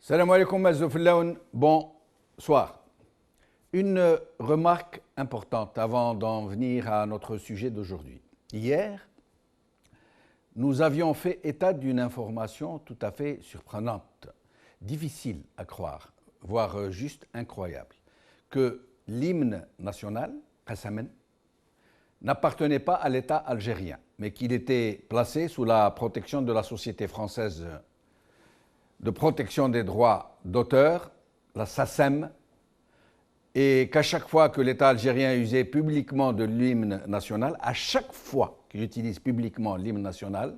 Salam alaikum, bonsoir. Une remarque importante avant d'en venir à notre sujet d'aujourd'hui. Hier, nous avions fait état d'une information tout à fait surprenante, difficile à croire, voire juste incroyable, que l'hymne national, Qasamen, n'appartenait pas à l'État algérien, mais qu'il était placé sous la protection de la Société française de protection des droits d'auteur, la SACEM, et qu'à chaque fois que l'État algérien usait publiquement de l'hymne national, à chaque fois qu'il utilise publiquement l'hymne national,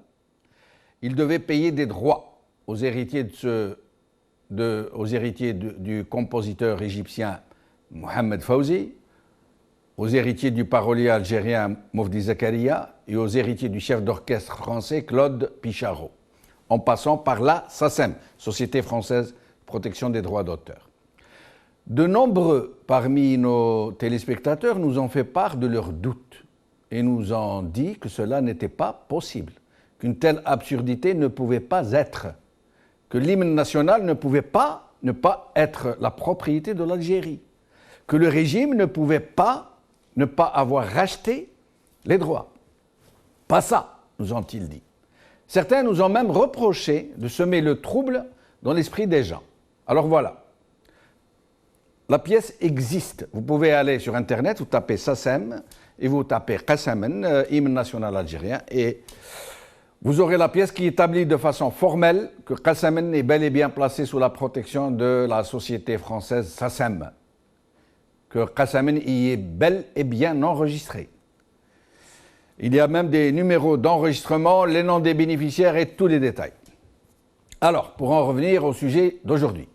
il devait payer des droits aux héritiers, du compositeur égyptien Mohamed Fawzi, aux héritiers du parolier algérien Mofdi Zakaria et aux héritiers du chef d'orchestre français Claude Picharo, en passant par la SACEM, Société française de protection des droits d'auteur. De nombreux parmi nos téléspectateurs nous ont fait part de leurs doutes et nous ont dit que cela n'était pas possible, qu'une telle absurdité ne pouvait pas être, que l'hymne national ne pouvait pas ne pas être la propriété de l'Algérie, que le régime ne pouvait pas ne pas avoir racheté les droits. Pas ça, nous ont-ils dit. Certains nous ont même reproché de semer le trouble dans l'esprit des gens. Alors voilà, la pièce existe. Vous pouvez aller sur Internet, vous tapez SACEM et vous tapez Qasamen, hymne national algérien, et vous aurez la pièce qui établit de façon formelle que Qasamen est bel et bien placé sous la protection de la société française SACEM, que Qasamen y est bel et bien enregistré. Il y a même des numéros d'enregistrement, les noms des bénéficiaires et tous les détails. Alors, pour en revenir au sujet d'aujourd'hui,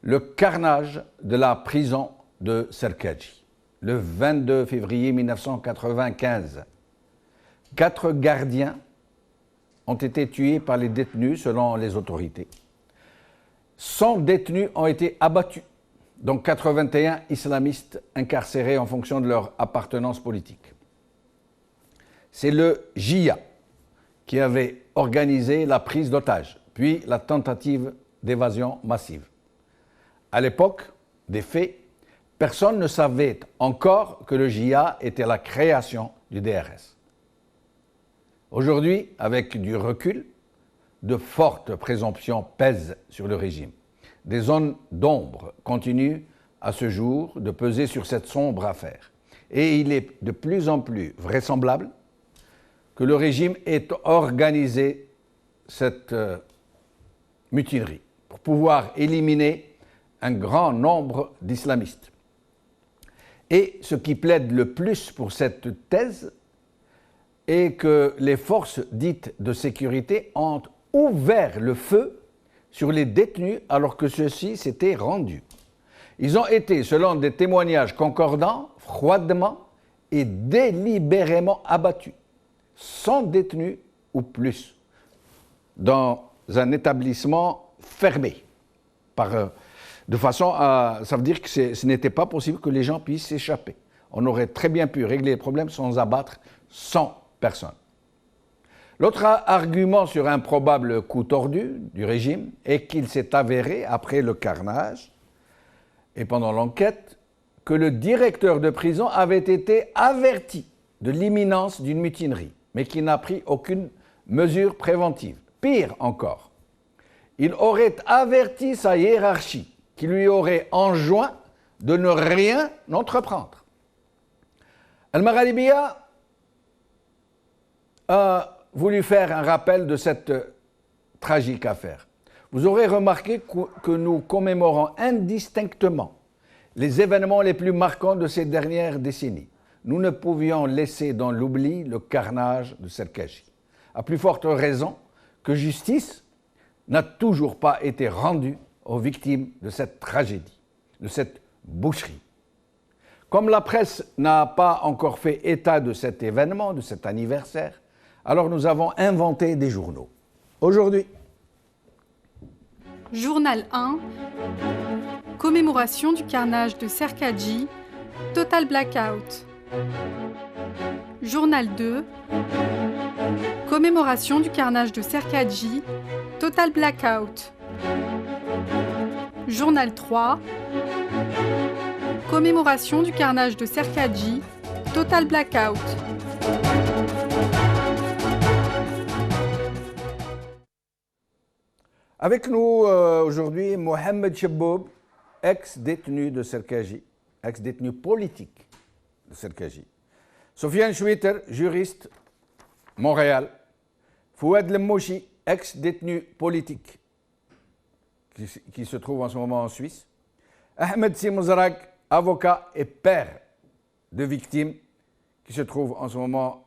le carnage de la prison de Serkadji, le 22 février 1995. 4 gardiens ont été tués par les détenus selon les autorités. 100 détenus ont été abattus, dont 81 islamistes incarcérés en fonction de leur appartenance politique. C'est le JIA qui avait organisé la prise d'otages, puis la tentative d'évasion massive. À l'époque des faits, personne ne savait encore que le JIA était la création du DRS. Aujourd'hui, avec du recul, de fortes présomptions pèsent sur le régime. Des zones d'ombre continuent à ce jour de peser sur cette sombre affaire. Et il est de plus en plus vraisemblable que le régime ait organisé cette mutinerie pour pouvoir éliminer un grand nombre d'islamistes. Et ce qui plaide le plus pour cette thèse est que les forces dites de sécurité ont ouvert le feu sur les détenus alors que ceux-ci s'étaient rendus. Ils ont été, selon des témoignages concordants, froidement et délibérément abattus, 100 détenus ou plus, dans un établissement fermé, de façon à... Ça veut dire que ce n'était pas possible que les gens puissent s'échapper. On aurait très bien pu régler le problème sans abattre 100 personnes. L'autre argument sur un probable coup tordu du régime est qu'il s'est avéré, après le carnage et pendant l'enquête, que le directeur de prison avait été averti de l'imminence d'une mutinerie, mais qui n'a pris aucune mesure préventive. Pire encore, il aurait averti sa hiérarchie, qui lui aurait enjoint de ne rien entreprendre. Al-Maghalibiya a voulu faire un rappel de cette tragique affaire. Vous aurez remarqué que nous commémorons indistinctement les événements les plus marquants de ces dernières décennies. Nous ne pouvions laisser dans l'oubli le carnage de Serkadji. À plus forte raison que justice n'a toujours pas été rendue aux victimes de cette tragédie, de cette boucherie. Comme la presse n'a pas encore fait état de cet événement, de cet anniversaire, alors nous avons inventé des journaux. Aujourd'hui, Journal 1, commémoration du carnage de Serkadji, total blackout. Journal 2, commémoration du carnage de Serkadji, total blackout. Journal 3. Commémoration du carnage de Serkadji. Total Blackout. Avec nous aujourd'hui, Mohamed Chebboub, ex-détenu de Serkadji, ex-détenu politique de Serkadji. Sofiane Chouiter, juriste, Montréal. Fouad Lemouchi, ex-détenu politique, qui se trouve en ce moment en Suisse. Ahmed Simouzrak, avocat et père de victimes, qui se trouve en ce moment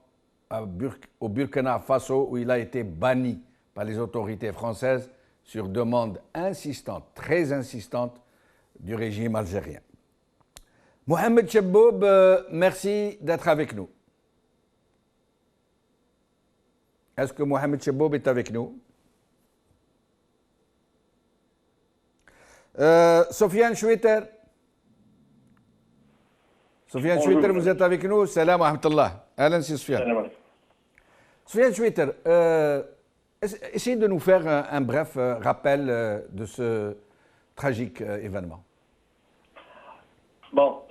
au Burkina Faso, où il a été banni par les autorités françaises sur demande insistante, très insistante, du régime algérien. Mohamed Chebboub, merci d'être avec nous. Est-ce que Mohamed Chebboub est avec nous? Sofiane Chouiter. Sofiane Chouiter, vous êtes avec nous? Salam wa rahmatullah. Alan Sofiane. Sofiane Chouiter, essayez de nous faire un bref rappel de ce tragique événement. Bon,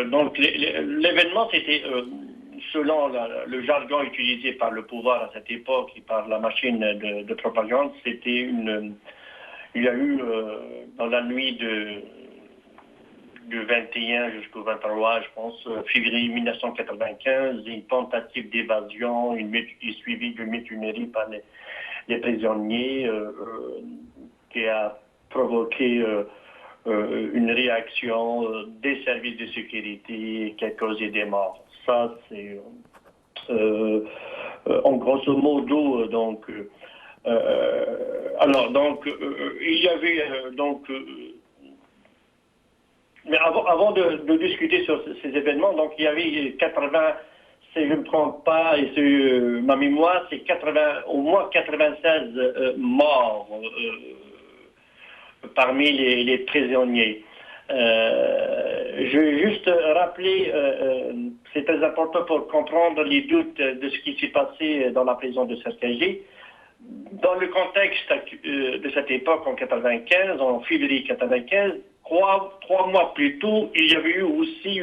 donc l'événement, c'était, selon le jargon utilisé par le pouvoir à cette époque et par la machine de propagande, c'était il y a eu, dans la nuit du 21 jusqu'au 23, je pense, février 1995, une tentative d'évasion, suivie de mutinerie par les prisonniers, qui a provoqué une réaction des services de sécurité qui a causé des morts. Ça, c'est en grosso modo, donc. Il y avait mais avant de discuter sur ces événements, donc il y avait 80, si je ne me trompe pas, et ma mémoire, c'est au moins 96 morts parmi les prisonniers. Je vais juste rappeler, c'est très important pour comprendre les doutes de ce qui s'est passé dans la prison de Serkadji. Dans le contexte de cette époque, en 95, en février 95, trois mois plus tôt, il y avait eu aussi,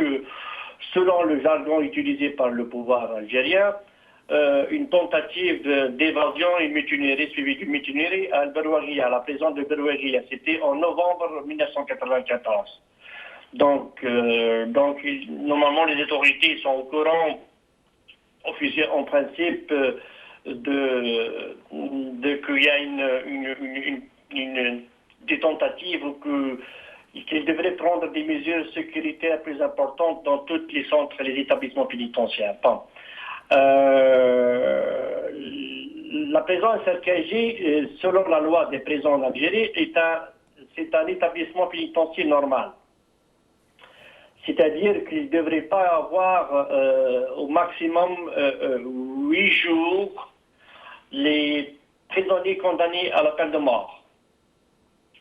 selon le jargon utilisé par le pouvoir algérien, une tentative d'évasion et mutinerie, suivie d'une mutinerie à Al-Berwaghia, à la prison de Berwaghia. C'était en novembre 1994. Donc, normalement, les autorités sont au courant, en principe, qu'il y a des tentatives qu'ils devraient prendre des mesures sécuritaires plus importantes dans tous les centres et les établissements pénitentiaires. Bon. La prison à Serkadji, selon la loi des prisons en Algérie, c'est un établissement pénitentiaire normal. C'est-à-dire qu'il ne devrait pas avoir au maximum 8 jours les prisonniers condamnés à la peine de mort.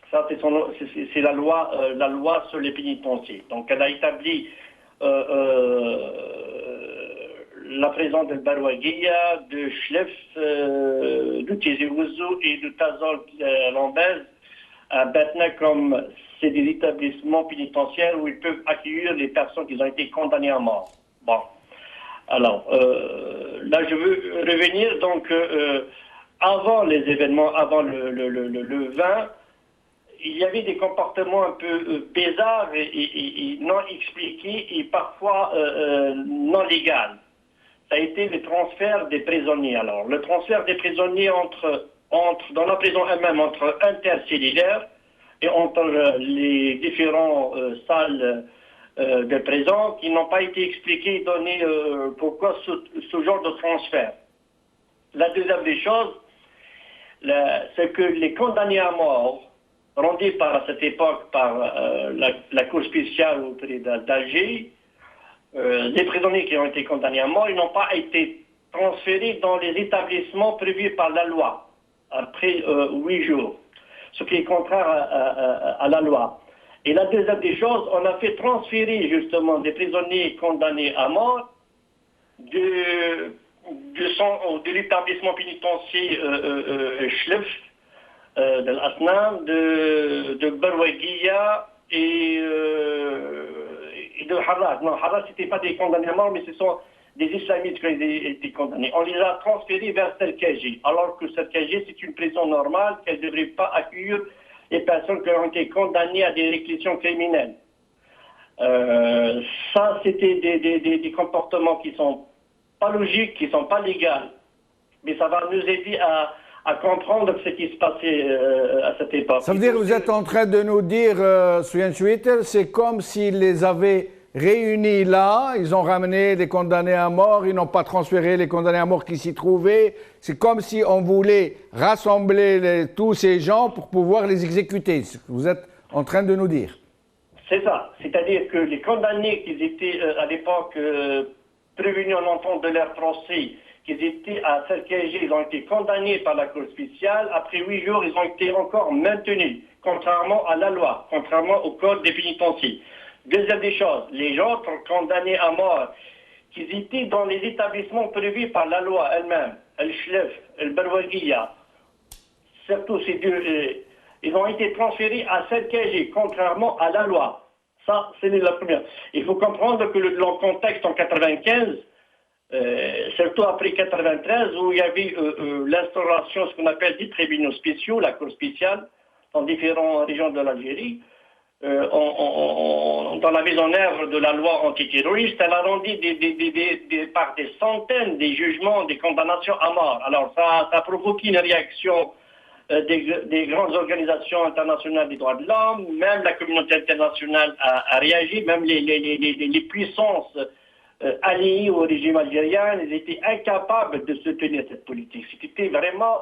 Ça, c'est la loi sur les pénitenciers. Donc, elle a établi la prison de Berwaghia, de Chlef, de Tizi Ouzou et de Tazol Lambez à Betna comme c'est des établissements pénitentiaires où ils peuvent accueillir les personnes qui ont été condamnées à mort. Bon. Alors, là, je veux revenir, donc, avant les événements, avant le 20, il y avait des comportements un peu bizarres et non expliqués et parfois non légaux. Ça a été le transfert des prisonniers. Alors, le transfert des prisonniers dans la prison elle-même, entre intercellulaires et entre les différentes salles de prison qui n'ont pas été expliquées et données pourquoi ce genre de transfert. La deuxième des choses, c'est que les condamnés à mort, rendus à cette époque par la Cour spéciale auprès d'Alger, les prisonniers qui ont été condamnés à mort, ils n'ont pas été transférés dans les établissements prévus par la loi, après 8 jours, ce qui est contraire à la loi. Et la deuxième des choses, on a fait transférer justement des prisonniers condamnés à mort de l'établissement pénitentiaire Chlef de l'Asnam, de Barwaguiya et de Harras. Non, Harras, ce n'étaient pas des condamnés à mort, mais ce sont des islamistes qui ont été condamnés. On les a transférés vers Serkaji, alors que Serkaji, c'est une prison normale, qu'elle ne devrait pas accueillir les personnes qui ont été condamnées à des réclusions criminelles. Ça, c'était des comportements qui ne sont pas logiques, qui ne sont pas légaux. Mais ça va nous aider à comprendre ce qui se passait à cette époque. Ça veut dire que vous êtes en train de nous dire, Soufiane Chouitel, c'est comme s'ils les avaient réunis là, ils ont ramené les condamnés à mort, ils n'ont pas transféré les condamnés à mort qui s'y trouvaient. C'est comme si on voulait rassembler tous ces gens pour pouvoir les exécuter. C'est ce que vous êtes en train de nous dire. C'est ça. C'est-à-dire que les condamnés qui étaient à l'époque prévenus en entente de leur procès, qui étaient à Serkaji, ils ont été condamnés par la Cour spéciale. Après 8 jours, ils ont été encore maintenus, contrairement à la loi, contrairement au code des pénitenciers. Deuxième des choses, les gens condamnés à mort, qui étaient dans les établissements prévus par la loi elle-même, El-Chlef, El-Barwaguiya, surtout ces deux, ils ont été transférés à Serkaji, contrairement à la loi. Ça, c'est la première. Il faut comprendre que le contexte en 95, surtout après 93, où il y avait l'instauration, ce qu'on appelle des tribunaux spéciaux, la Cour spéciale, dans différentes régions de l'Algérie, dans la mise en œuvre de la loi antiterroriste, elle a rendu par des centaines des jugements, des condamnations à mort. Alors ça a provoqué une réaction des grandes organisations internationales des droits de l'homme, même la communauté internationale a réagi, même les puissances alliées au régime algérien, elles étaient incapables de soutenir cette politique. C'était vraiment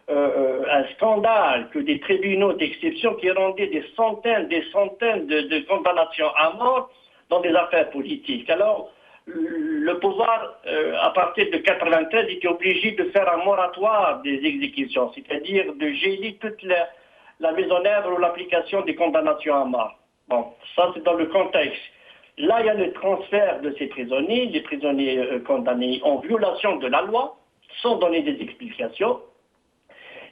un scandale que des tribunaux d'exception qui rendaient des centaines de condamnations à mort dans des affaires politiques. Alors, le pouvoir, à partir de 93, était obligé de faire un moratoire des exécutions, c'est-à-dire de geler toute la mise en œuvre ou l'application des condamnations à mort. Bon, ça c'est dans le contexte. Là, il y a le transfert de ces prisonniers, les prisonniers condamnés en violation de la loi, sans donner des explications.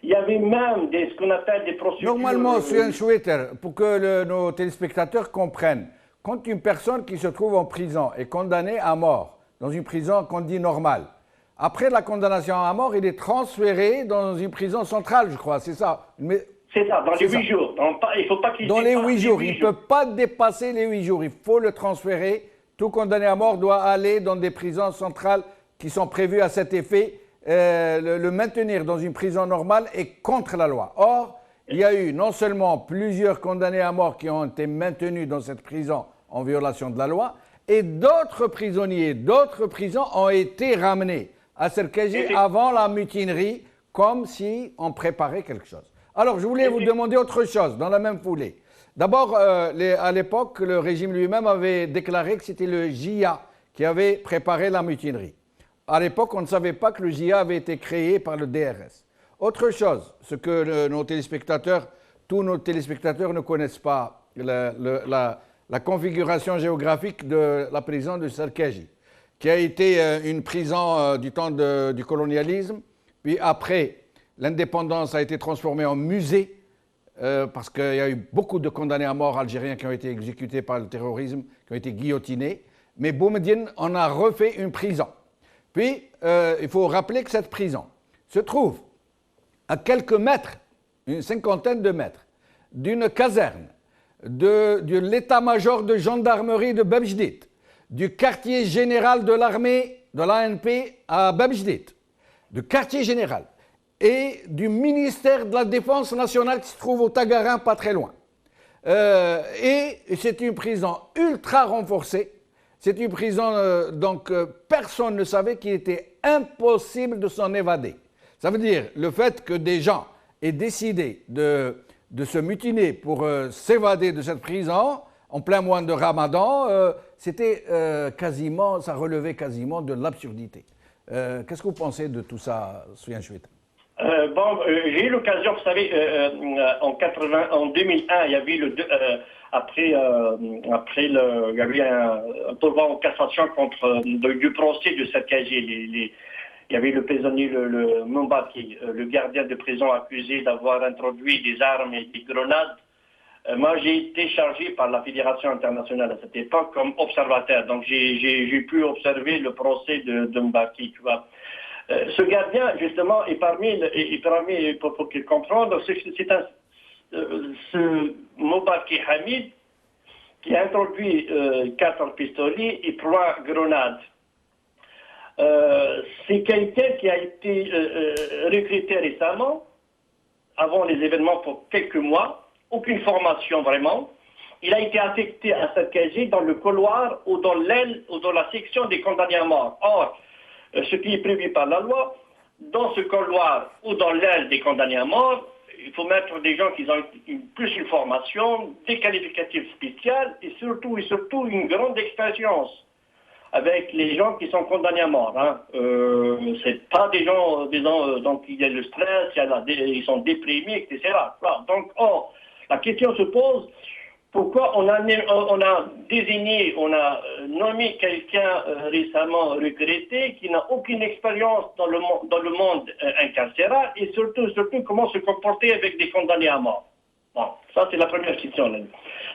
Il y avait même ce qu'on appelle des procédures... Normalement, Soufiane Chouitel, pour que nos téléspectateurs comprennent, quand une personne qui se trouve en prison est condamnée à mort, dans une prison qu'on dit normale, après la condamnation à mort, il est transféré dans une prison centrale, je crois, c'est ça? C'est ça, dans les 8 jours. Il faut pas qu'il dans les 8 jours, il ne peut pas dépasser les 8 jours, il faut le transférer. Tout condamné à mort doit aller dans des prisons centrales qui sont prévues à cet effet. Le maintenir dans une prison normale est contre la loi. Or, il y a eu non seulement plusieurs condamnés à mort qui ont été maintenus dans cette prison en violation de la loi, et d'autres prisonniers, d'autres prisons ont été ramenés à Serkaji avant la mutinerie, comme si on préparait quelque chose. Alors, je voulais vous demander autre chose, dans la même foulée. D'abord, à l'époque, le régime lui-même avait déclaré que c'était le JIA qui avait préparé la mutinerie. À l'époque, on ne savait pas que le JIA avait été créé par le DRS. Autre chose, ce que tous nos téléspectateurs ne connaissent pas, la configuration géographique de la prison de Serkaji, qui a été une prison du temps du colonialisme, puis après, l'indépendance a été transformée en musée, parce qu'il y a eu beaucoup de condamnés à mort algériens qui ont été exécutés par le terrorisme, qui ont été guillotinés, mais Boumediene en a refait une prison. Puis, il faut rappeler que cette prison se trouve à quelques mètres, une cinquantaine de mètres, d'une caserne, de l'état-major de gendarmerie de Bebjdit, du quartier général de l'armée de l'ANP à Bebjdit, du quartier général, et du ministère de la Défense nationale qui se trouve au Tagarin, pas très loin. Et c'est une prison ultra renforcée. C'est une prison, donc personne ne savait qu'il était impossible de s'en évader. Ça veut dire le fait que des gens aient décidé de se mutiner pour s'évader de cette prison en plein mois de Ramadan, c'était quasiment, ça relevait quasiment de l'absurdité. Qu'est-ce que vous pensez de tout ça, Soufiane Chouitel? J'ai eu l'occasion, vous savez, en 2001, il y avait il y avait un pourvoi en cassation contre du procès de Serkaji. Il y avait le prisonnier, le Mombaki, le gardien de prison accusé d'avoir introduit des armes et des grenades. Moi, j'ai été chargé par la Fédération internationale à cette époque comme observateur. Donc, j'ai pu observer le procès de Mbaki, tu vois. Ce gardien, justement, est parmi pour qu'il comprenne, ce Mombaki Hamid qui a introduit 4 pistolets et 3 grenades. C'est quelqu'un qui a été recruté récemment, avant les événements pour quelques mois, aucune formation vraiment. Il a été affecté à Sarkaji dans le couloir ou dans l'aile ou dans la section des condamnés à mort. Or, ce qui est prévu par la loi, dans ce couloir ou dans l'aile des condamnés à mort, il faut mettre des gens qui ont plus une formation, des qualificatifs spéciaux et surtout une grande expérience avec les gens qui sont condamnés à mort. Hein. C'est pas des gens donc il y a le stress, ils sont déprimés, etc. Voilà. Donc, la question se pose, pourquoi on a désigné, on a nommé quelqu'un récemment recruté qui n'a aucune expérience dans le monde incarcéral et surtout comment se comporter avec des condamnés à mort. Bon, ça c'est la première question.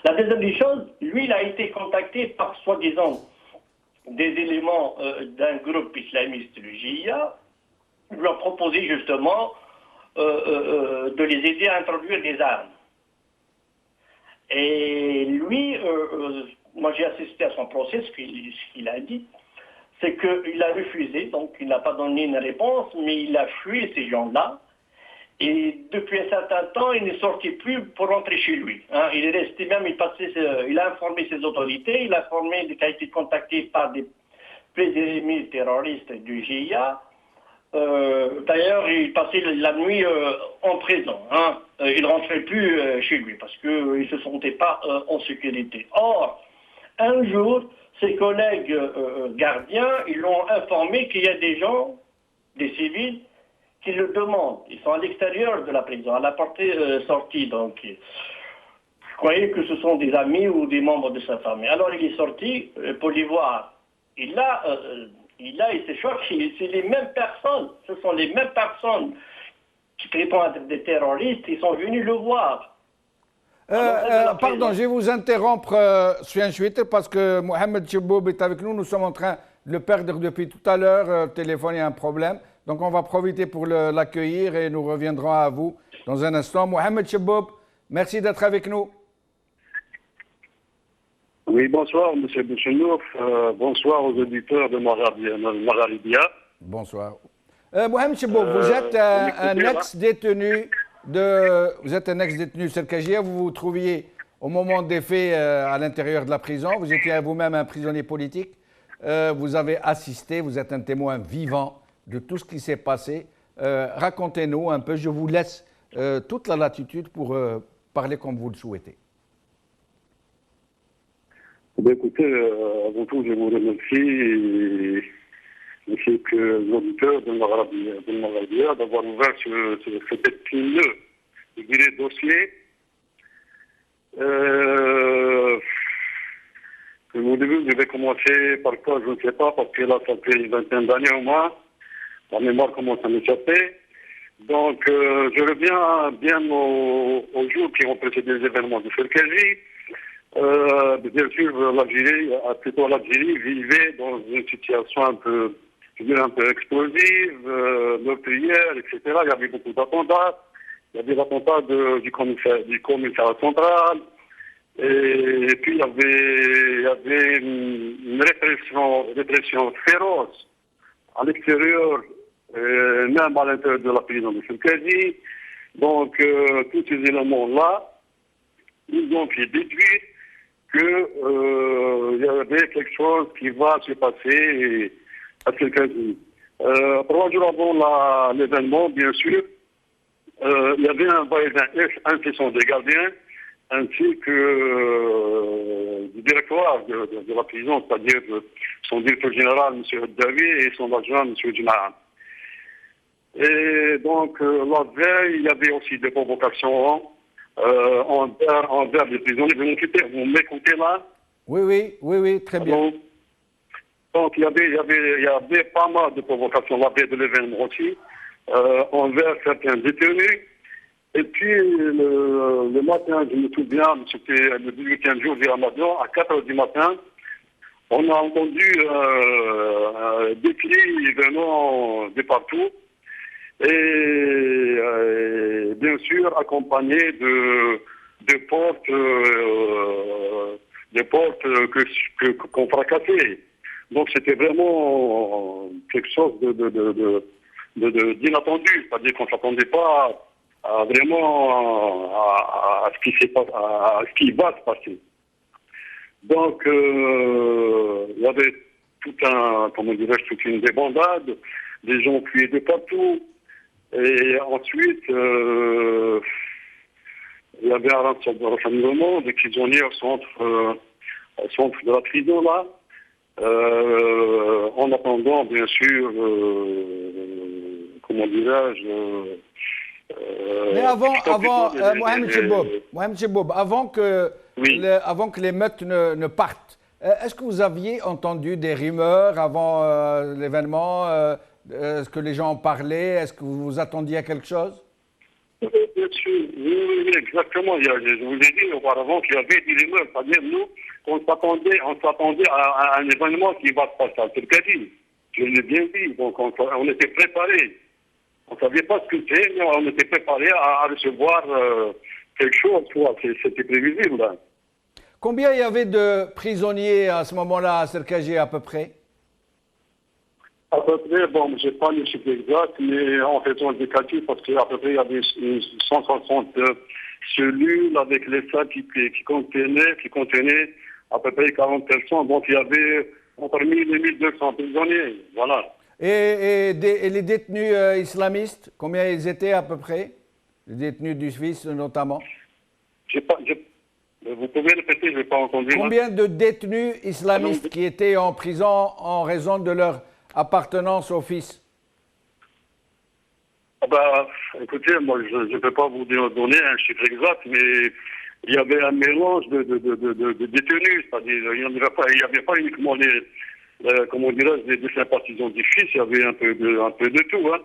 La deuxième des choses, lui il a été contacté par soi-disant des éléments d'un groupe islamiste, le JIA, lui ont proposé justement de les aider à introduire des armes. Et lui, moi j'ai assisté à son procès, ce qu'il a dit, c'est qu'il a refusé, donc il n'a pas donné une réponse, mais il a fui ces gens-là. Et depuis un certain temps, il ne sortait plus pour rentrer chez lui. Hein. Il est resté même, il a informé ses autorités, il a informé qu'il a été contacté par des présumés terroristes du GIA. D'ailleurs, il passait la nuit en prison. Hein. Il ne rentrait plus chez lui parce qu'il ne se sentait pas en sécurité. Or, un jour, ses collègues gardiens, ils l'ont informé qu'il y a des gens, des civils, qui le demandent. Ils sont à l'extérieur de la prison, à la portée sortie. Donc, je croyais que ce sont des amis ou des membres de sa famille. Alors, il est sorti pour les voir. Et là, il s'est choqué. C'est les mêmes personnes. Ce sont les mêmes personnes qui prétendent être des terroristes. Ils sont venus le voir. Pardon, je vais vous interrompre sur un suite parce que Mohamed Cheboub est avec nous. Nous sommes en train de le perdre depuis tout à l'heure. Le téléphone, il y a un problème. Donc, on va profiter pour l'accueillir et nous reviendrons à vous dans un instant. Mohamed Cheboub, merci d'être avec nous. Oui, bonsoir, M. Bouchenouf. Bonsoir aux auditeurs de Maralibia. Bonsoir. Mohamed Cheboub, vous êtes un ex-détenu vous êtes un ex-détenu Sarkaji. Vous vous trouviez au moment des faits à l'intérieur de la prison. Vous étiez vous-même un prisonnier politique. Vous avez assisté, vous êtes un témoin vivant de tout ce qui s'est passé. Racontez-nous un peu, je vous laisse toute la latitude pour parler comme vous le souhaitez. Écoutez, avant tout, je vous remercie, ainsi que l'auditeur de Marabia, d'avoir ouvert cet épineux, je dirais, dossier. Au début, je vais commencer par quoi, je ne sais pas, parce que là, ça fait une vingtaine d'années au moins. La mémoire commence à m'échapper. Donc, je reviens bien aux jours qui ont précédé les événements de Sarkaji. Bien sûr, l'Algérie vivait dans une situation un peu explosive, meurtrière, etc. Il y avait beaucoup d'attentats. Il y avait l'attentat du commissariat central. Et puis, il y avait une répression féroce à l'extérieur, même à l'intérieur de la prison de Sarkaji. Donc, tous ces éléments-là, ils ont fait déduire qu'il y avait quelque chose qui va se passer à Sarkaji. 3 jours avant l'événement, bien sûr, il y avait un va-et-vient incessant des gardiens, ainsi que du directoire de la prison, c'est-à-dire son directeur général, M. Davi, et son adjoint, M. Djima'an. Et donc, la veille, il y avait aussi des provocations envers les prisonniers. Vous m'écoutez là? Oui, très bien. Donc il y avait pas mal de provocations la veille de l'événement aussi, envers certains détenus. Et puis le matin, je me souviens, c'était le 18e jour du Ramadan, à 4 heures du matin, on a entendu des cris venant de partout. Et bien sûr accompagné de portes qu'on fracassait. Donc c'était vraiment quelque chose d'inattendu, c'est-à-dire qu'on ne s'attendait pas vraiment à ce qui va se passer. Donc il y avait toute une débandade, des gens fuyaient de partout. Et ensuite, il y avait un rassemblement des prisonniers au centre de la prison, là, en attendant, bien sûr, comment dirais-je... Mais avant Mohamed Cheboub, avant que l'émeute ne parte, est-ce que vous aviez entendu des rumeurs avant l'événement est-ce que les gens en parlaient? Est-ce que vous vous attendiez à quelque chose? Bien sûr, oui, exactement. Je vous ai dit auparavant qu'il y avait des rumeurs. C'est-à-dire, nous, on s'attendait à un événement qui va se passer à Serkadi. Je l'ai bien dit. Donc, on était préparés. On ne savait pas ce que c'est, mais on était préparés à recevoir quelque chose. C'était prévisible. Hein. Combien il y avait de prisonniers à ce moment-là à Serkadi à peu près? À peu près, bon, je n'ai pas le chiffre exact, mais en faisant des calculs, parce qu'à peu près, il y avait 160 cellules avec les salles qui contenaient à peu près 40 personnes. Donc, il y avait entre 1000 et 1200 prisonniers. Voilà. Et les détenus islamistes, combien ils étaient à peu près? Les détenus du Suisse, notamment? Vous pouvez répéter, je n'ai pas entendu. Combien de détenus islamistes qui étaient en prison en raison de leur appartenance au fils? Écoutez, moi, je ne peux pas vous donner un chiffre exact, mais il y avait un mélange de détenus. C'est-à-dire, il n'y avait pas uniquement des sympathisants du fils, il y avait un peu de tout. Hein.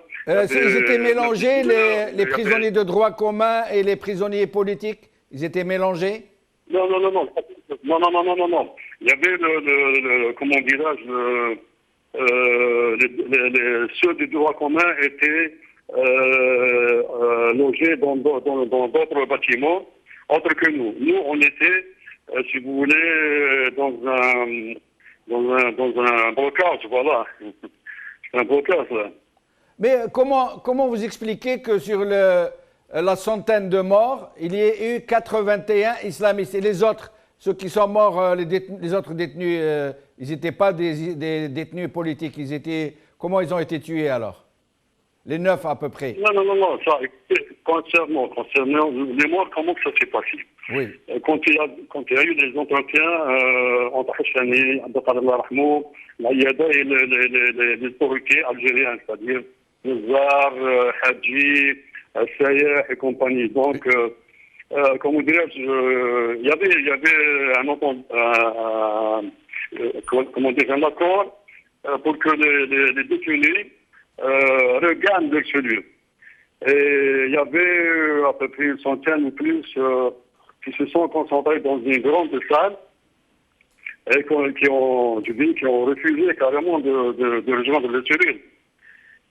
Ils étaient mélangés, les prisonniers de droit commun et les prisonniers politiques? Ils étaient mélangés? Non. Il y avait comment dirais-je, ceux du droit commun étaient logés dans d'autres bâtiments, autres que nous. Nous, on était, si vous voulez, dans un blocage, voilà. Un blocage, là. Mais comment vous expliquez que sur la centaine de morts, il y ait eu 81 islamistes et les autres, ceux qui sont morts, les autres détenus, ils n'étaient pas des détenus politiques. Comment ils ont été tués alors? Les 9 à peu près. Non. Ça, concernant les morts, comment que ça s'est passé? Oui. Quand il y a eu des entretiens entre Hachani, Abdelkader Rahmou, l'Aïada et les autorités algériennes, c'est-à-dire Nizar, Hadji, Sayeh et compagnie. Donc, comment dirais-je, il y avait un accord pour que les détenus regagnent leur cellule. Et il y avait à peu près une centaine ou plus qui se sont concentrés dans une grande salle et qui ont refusé carrément de rejoindre les cellules.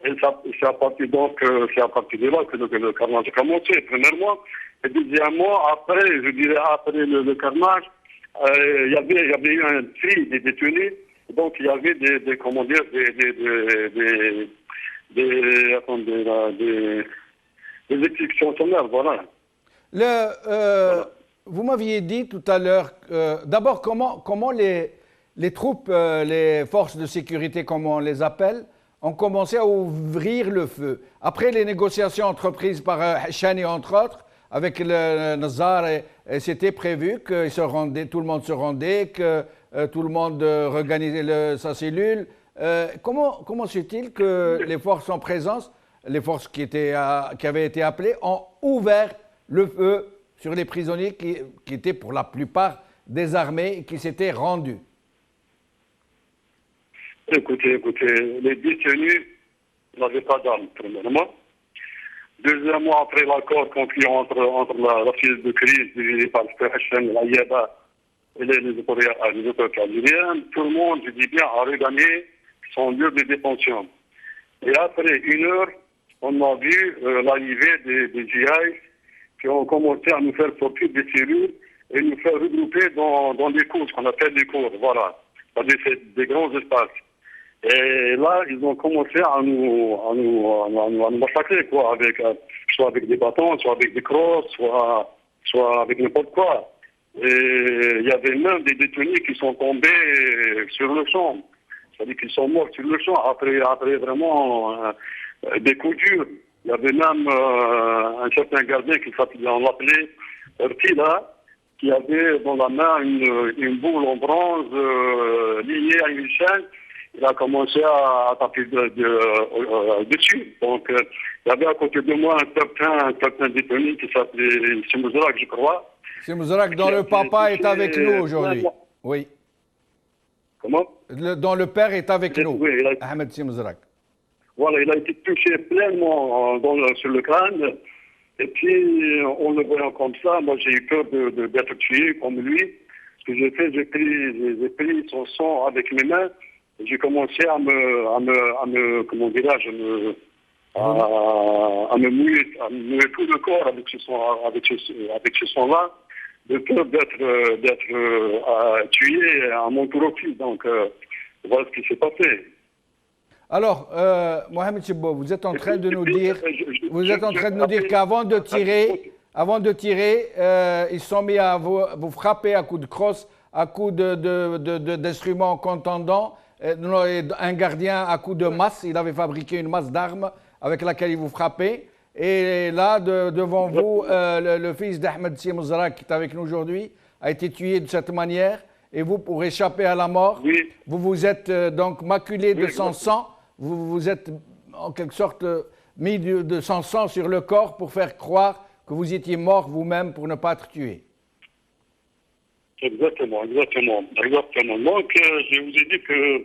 Et c'est à partir de là que le carnage a commencé, premièrement. Et deuxièmement, après le carnage, il y avait eu un tri des détenus. Donc il y avait des exécutions sommaires, voilà. Vous m'aviez dit tout à l'heure, d'abord comment les troupes, les forces de sécurité, comme on les appelle, ont commencé à ouvrir le feu. Après les négociations entreprises par Hachani, entre autres, avec le Nazar, c'était prévu que tout le monde se rendait, que tout le monde regagnait sa cellule. Comment se fait-il que les forces en présence, les forces qui avaient été appelées, ont ouvert le feu sur les prisonniers qui étaient pour la plupart désarmés et qui s'étaient rendus? Écoutez, les détenus n'avaient pas d'armes, premièrement. Deuxièmement, après l'accord conclu entre la file de crise dirigée par le PHM, la IABA et les autorités algériennes, tout le monde, je dis bien, a regagné son lieu de détention. Et après 1 heure, on a vu l'arrivée des GI qui ont commencé à nous faire sortir des cellules et nous faire regrouper dans des cours, ce qu'on appelle des cours, voilà. C'est-à-dire c'est des grands espaces. Et là, ils ont commencé à nous massacrer, quoi, soit avec des bâtons, soit avec des crosses, soit avec n'importe quoi. Et il y avait même des détenus qui sont tombés sur le champ. C'est-à-dire qu'ils sont morts sur le champ après vraiment des coups durs. Il y avait même un certain gardien on l'appelait Ortila, qui avait dans la main une boule en bronze liée à une chaîne. Il a commencé à taper dessus. Donc, il y avait à côté de moi un certain détenu qui s'appelait Simouzorak, je crois. Simouzorak, dont le papa est avec nous aujourd'hui. Oui. Comment? Dont le père est avec nous, oui, Ahmed Simouzorak. Voilà, il a été touché pleinement sur le crâne. Et puis, en le voyant comme ça, moi j'ai eu peur d'être tué comme lui. Ce que j'ai fait, j'ai pris son sang avec mes mains. J'ai commencé à me comment dirais-je, à me mouiller tout le corps avec ce sang-là, de peur d'être tué à mon tour aussi. Donc, voilà ce qui s'est passé. Alors, Mohamed Chebbo, vous êtes en train de nous dire, qu'avant de tirer, ils sont mis à vous frapper à coups de crosse, à coups d'instruments contendants. Un gardien à coups de masse, il avait fabriqué une masse d'armes avec laquelle il vous frappait. Et là, devant vous, le fils d'Ahmed Simouzorak, qui est avec nous aujourd'hui, a été tué de cette manière. Et vous, pour échapper à la mort, vous vous êtes donc maculé de son sang. Vous vous êtes en quelque sorte mis de son sang sur le corps pour faire croire que vous étiez mort vous-même pour ne pas être tué. Exactement. Donc, je vous ai dit que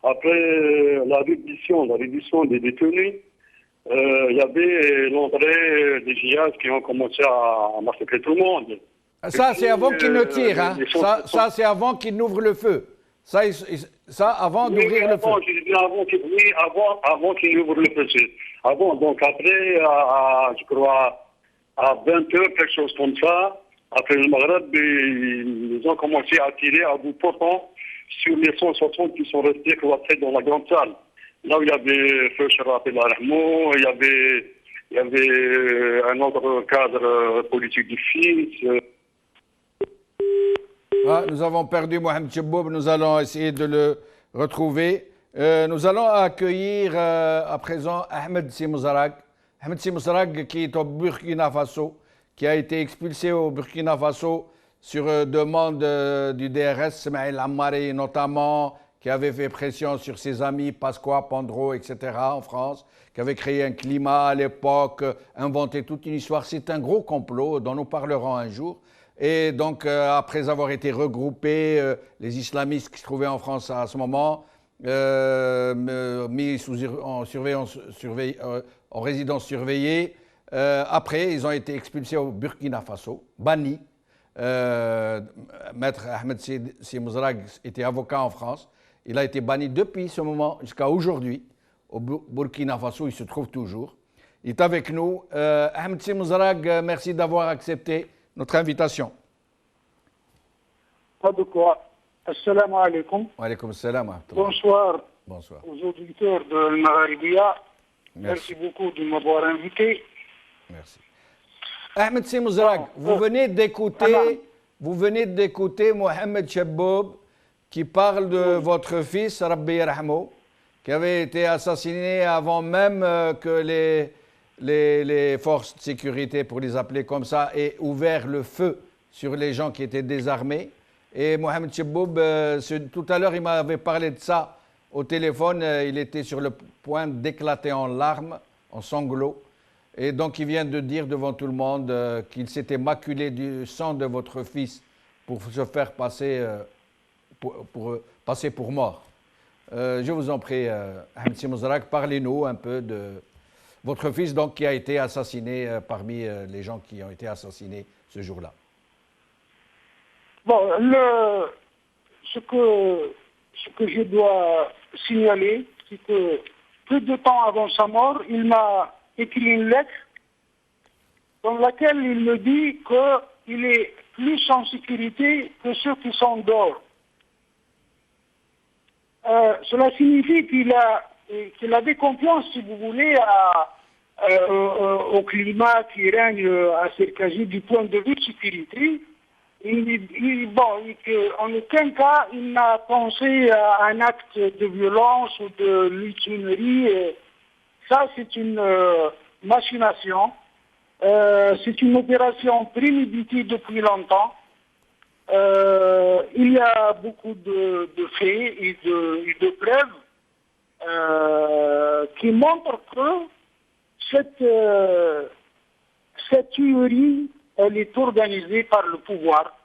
après la reddition des détenus, il y avait l'entrée des djihad qui ont commencé à massacrer tout le monde. Ça, c'est avant qu'ils ne tirent, hein. Ça, c'est avant qu'ils n'ouvrent le feu. Ça, avant d'ouvrir le feu. Avant qu'ils n'ouvrent le feu. Avant, donc après, je crois, à 20 heures, quelque chose comme ça, après le Maghreb, ils ont commencé à tirer à bout portant sur les 160 qui sont restés cloîtrés dans la grande salle. Là où il y avait Feu Sharaf El Arhmo, il y avait un autre cadre politique du fils. Nous avons perdu Mohamed Chebbo, nous allons essayer de le retrouver. Nous allons accueillir à présent Ahmed Simouzorak. Ahmed Simouzorak qui est au Burkina Faso, qui a été expulsé au Burkina Faso sur demande du DRS, Smaïl Ammari notamment, qui avait fait pression sur ses amis Pasqua, Pandro, etc. en France, qui avait créé un climat à l'époque, inventé toute une histoire. C'est un gros complot dont nous parlerons un jour. Et donc, après avoir été regroupés, les islamistes qui se trouvaient en France à ce moment, mis en résidence surveillée, après, ils ont été expulsés au Burkina Faso, bannis. Maître Ahmed Simouzorak était avocat en France. Il a été banni depuis ce moment jusqu'à aujourd'hui. Au Burkina Faso, il se trouve toujours. Il est avec nous. Ahmed Simouzorak, merci d'avoir accepté notre invitation. Pas de quoi. Assalamu alaikum. Wa alaikum assalam. Bonsoir. Bonsoir aux auditeurs de Maghribia. Merci beaucoup de m'avoir invité. Merci. Ahmed Simouzorak, vous venez d'écouter Mohamed Chebbo qui parle de votre fils, Rabbi Yarhamou, qui avait été assassiné avant même que les forces de sécurité, pour les appeler comme ça, aient ouvert le feu sur les gens qui étaient désarmés. Et Mohamed Chebbo, tout à l'heure, il m'avait parlé de ça au téléphone. Il était sur le point d'éclater en larmes, en sanglots. Et donc, il vient de dire devant tout le monde qu'il s'était maculé du sang de votre fils pour se faire passer pour mort. Je vous en prie, Ahmed Simozrak, parlez-nous un peu de votre fils donc, qui a été assassiné parmi les gens qui ont été assassinés ce jour-là. Bon, ce que je dois signaler, c'est que peu de temps avant sa mort, il m'a écrit une lettre dans laquelle il me dit qu'il est plus en sécurité que ceux qui sont dehors. Cela signifie qu'il avait confiance, si vous voulez, au climat qui règne à Serkaji du point de vue de sécurité. En aucun cas, il n'a pensé à un acte de violence ou de lutinerie. Ça, c'est une machination. C'est une opération préméditée depuis longtemps. Il y a beaucoup de faits et de preuves qui montrent que cette tuerie, elle est organisée par le pouvoir.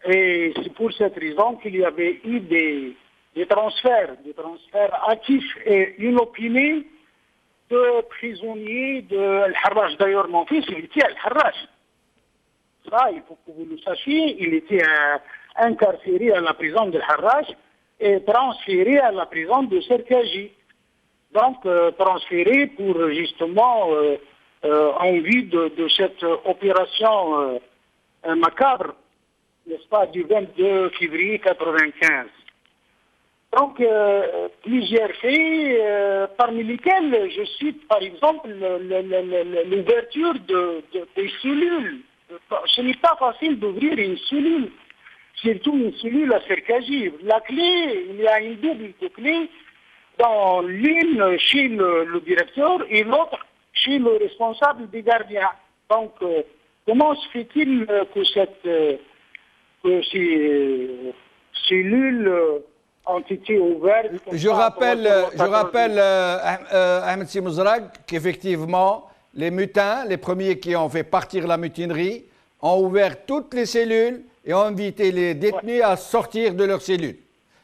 Et c'est pour cette raison qu'il y avait eu des transferts actifs et inopinés de prisonniers de Al-Harraj. D'ailleurs, mon fils, il était à Al-Harraj. Ça, il faut que vous le sachiez, il était incarcéré à la prison de Al-Harraj et transféré à la prison de Serkaji. Donc, transféré pour justement en vue de cette opération macabre, n'est-ce pas, du 22 février 1995. Donc, plusieurs faits, parmi lesquels je cite par exemple l'ouverture des cellules. Ce n'est pas facile d'ouvrir une cellule, surtout une cellule à Serkaji. La clé, il y a une double de clé, dans l'une chez le directeur et l'autre chez le responsable des gardiens. Donc, comment se fait-il que ces cellules ont été ouvertes? Je rappelle Ahmed Simozrak, qu'effectivement, les mutins, les premiers qui ont fait partir la mutinerie, ont ouvert toutes les cellules et ont invité les détenus à sortir de leurs cellules.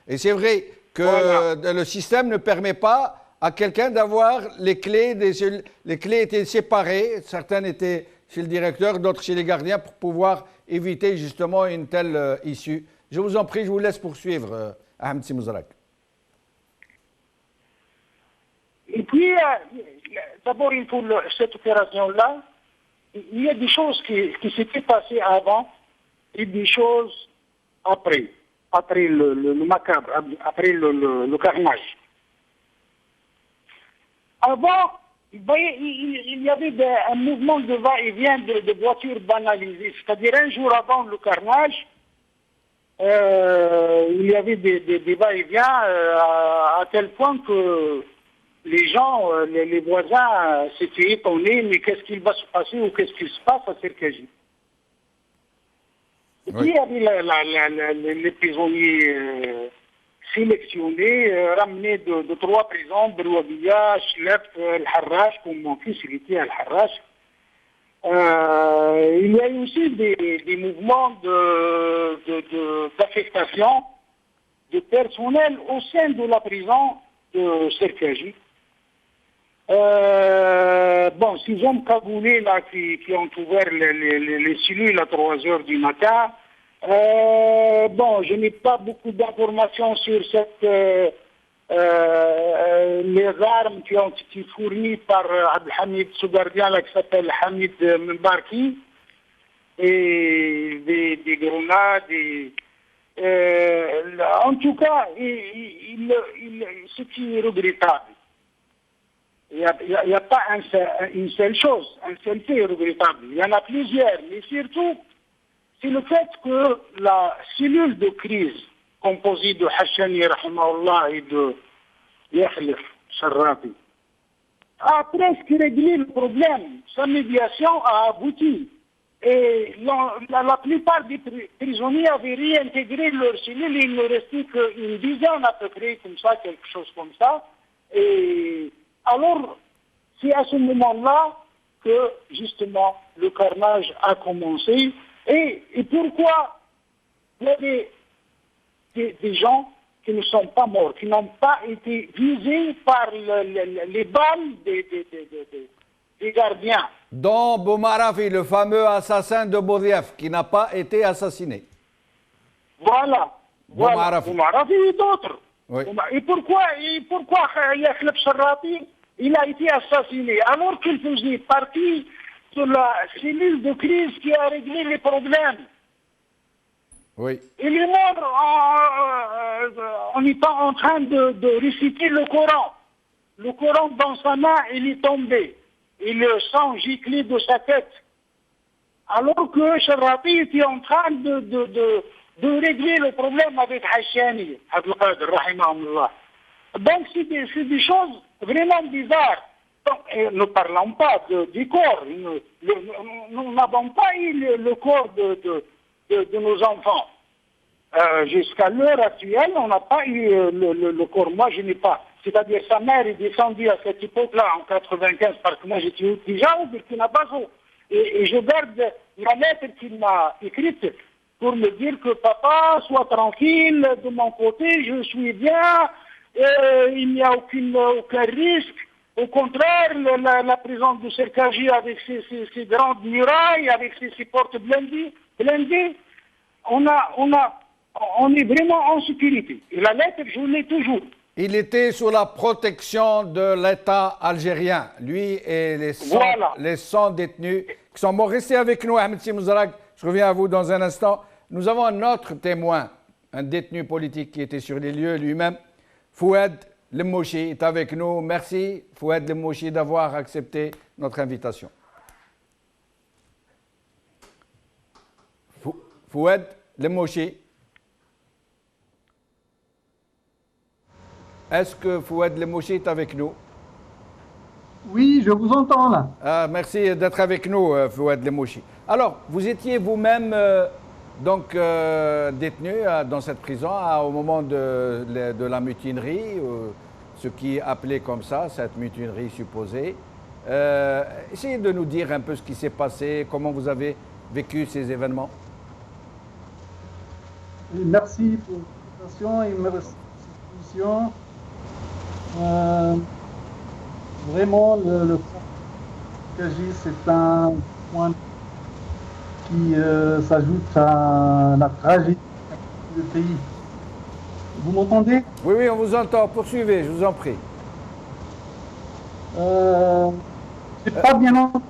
Et c'est vrai que le système ne permet pas à quelqu'un d'avoir les clés des cellules. Les clés étaient séparées, certaines étaient chez le directeur, d'autres chez les gardiens, pour pouvoir éviter justement une telle issue. Je vous en prie, je vous laisse poursuivre, Ahmed Simozrak. Et puis, d'abord, cette opération-là, il y a des choses qui s'étaient passées avant et des choses après le macabre, après le carnage. Avant, il y avait un mouvement de va-et-vient de voitures banalisées. C'est-à-dire, un jour avant le carnage, il y avait des va-et-vient à tel point que les gens, les voisins s'étaient étonnés, mais qu'est-ce qu'il va se passer ou qu'est-ce qu'il se passe à Serkaji? Et puis, il y avait les prisonniers sélectionnés, ramenés de 3 prisons, Berwabiya, Chlef, Al-Harraj, comme mon fils, il était à Al-Harraj. Il y a eu aussi des mouvements d'affectation de personnel au sein de la prison de Serkaji. Ces hommes cagoulés là, qui ont ouvert les cellules à 3 heures du matin, je n'ai pas beaucoup d'informations sur les armes qui ont été fournies par Abdelhamid, ce gardien là qui s'appelle Hamid Mbarki, et des grenades. En tout cas, ce qui est regrettable, il n'y a pas une seule chose, un seul fait regrettable. Il y en a plusieurs, mais surtout, c'est le fait que la cellule de crise composée de Hachani, rahimahullah, et de Yakhlif, Sharrabi, a presque réglé le problème. Sa médiation a abouti. Et la plupart des prisonniers avaient réintégré leur cellule. Il ne restait qu'une dizaine à peu près, comme ça, quelque chose comme ça. Et alors, c'est à ce moment-là que, justement, le carnage a commencé. Et pourquoi il y avait des gens qui ne sont pas morts, qui n'ont pas été visés par les balles des gardiens. Dont Boumarafi, le fameux assassin de Boudiaf, qui n'a pas été assassiné. Voilà. Boumarafi. Boumarafi et d'autres. Oui. Et pourquoi Yahleb Sharrati, il a été assassiné alors qu'il faisait partie de la cellule de crise qui a réglé les problèmes. Oui. Il est mort en étant en train de réciter le Coran. Le Coran dans sa main, il est tombé. Et le sang giclait de sa tête. Alors que Sharrati était en train de régler le problème avec Hachani, Abdelkader, rahimahullah. Donc c'est des choses vraiment bizarres. Donc, ne parlons pas du corps. Nous n'avons pas eu le corps de nos enfants. Jusqu'à l'heure actuelle, on n'a pas eu le corps. Moi, je n'ai pas. C'est-à-dire, sa mère est descendue à cette époque-là, en 95, parce que moi, j'étais déjà au Burkina Faso. Et je garde la lettre qu'il m'a écrite pour me dire que papa, sois tranquille, de mon côté, je suis bien, il n'y a aucun risque. Au contraire, la présence de Serkaji avec ses grandes murailles, avec ses portes blindées, on est vraiment en sécurité. Et la lettre, je l'ai toujours. Il était sous la protection de l'État algérien, lui et les 100 détenus qui sont morts. Restez avec nous, Ahmed Simouzarag. Je reviens à vous dans un instant. Nous avons un autre témoin, un détenu politique qui était sur les lieux lui-même. Fouad Lemouchi est avec nous. Merci, Fouad Lemouchi, d'avoir accepté notre invitation. Fouad Lemouchi. Est-ce que Fouad Lemouchi est avec nous? Oui, je vous entends là. Merci d'être avec nous, Fouad Lemouchi. Alors, vous étiez vous-même détenu dans cette prison au moment de la mutinerie, ce qui est appelé comme ça, cette mutinerie supposée. Essayez de nous dire un peu ce qui s'est passé, comment vous avez vécu ces événements. Merci pour l'invitation et merci pour cette discussion. Vraiment, le Serkaji, c'est un point qui s'ajoute à la tragédie du pays. Vous m'entendez? Oui, oui, on vous entend. Poursuivez, je vous en prie. C'est pas bien entendu.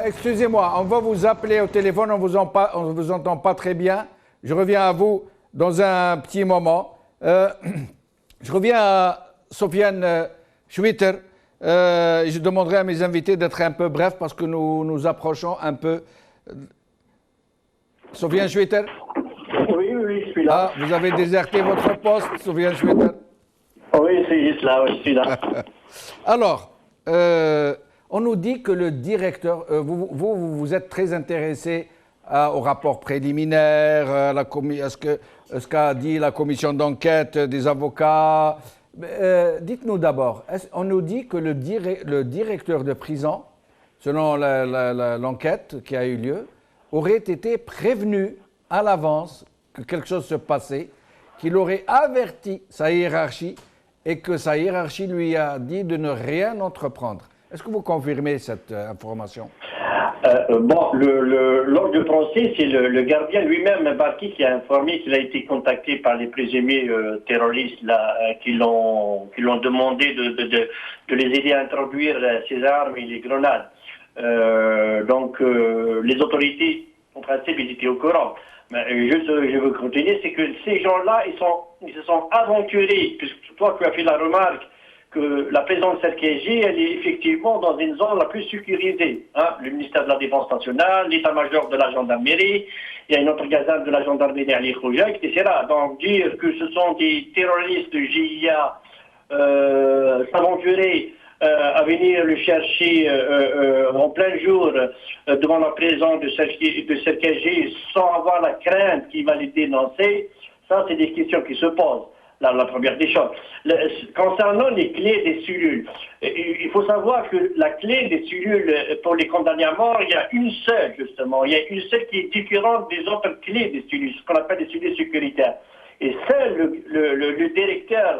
Excusez-moi, on va vous appeler au téléphone, on ne vous entend pas très bien. Je reviens à vous dans un petit moment. Je reviens à Sofiane Chouiter. Je demanderai à mes invités d'être un peu brefs parce que nous nous approchons un peu. Sofiane Chouiter? Oui, je suis là. Ah, vous avez déserté votre poste, Sofiane Chouiter? Oui, c'est juste là, je suis là. Alors, on nous dit que le directeur, vous êtes très intéressé au rapport préliminaire, à ce qu'a dit la commission d'enquête des avocats. Dites-nous d'abord, on nous dit que le directeur de prison, selon l'enquête qui a eu lieu, aurait été prévenu à l'avance que quelque chose se passait, qu'il aurait averti sa hiérarchie et que sa hiérarchie lui a dit de ne rien entreprendre. Est-ce que vous confirmez cette information? Lors du procès, c'est le gardien lui-même, Barki, qui a informé qu'il a été contacté par les présumés terroristes là, qui l'ont demandé de les aider à introduire ces armes et les grenades. Les autorités, en principe, ils étaient au courant. Mais je veux continuer, c'est que ces gens-là, ils se sont aventurés, puisque toi tu as fait la remarque que la présence de Serkaji, elle est effectivement dans une zone la plus sécurisée. Hein? Le ministère de la Défense nationale, l'état-major de la gendarmerie, il y a une autre gazette de la gendarmerie Ali Khouja, etc. Donc dire que ce sont des terroristes GIA s'aventurer à venir le chercher en plein jour devant la présence de Serkaji sans avoir la crainte qu'il va les dénoncer, ça c'est des questions qui se posent. La première des choses. Concernant les clés des cellules, il faut savoir que la clé des cellules pour les condamnés à mort, il y a une seule justement. Il y a une seule qui est différente des autres clés des cellules, ce qu'on appelle les cellules sécuritaires. Et c'est le directeur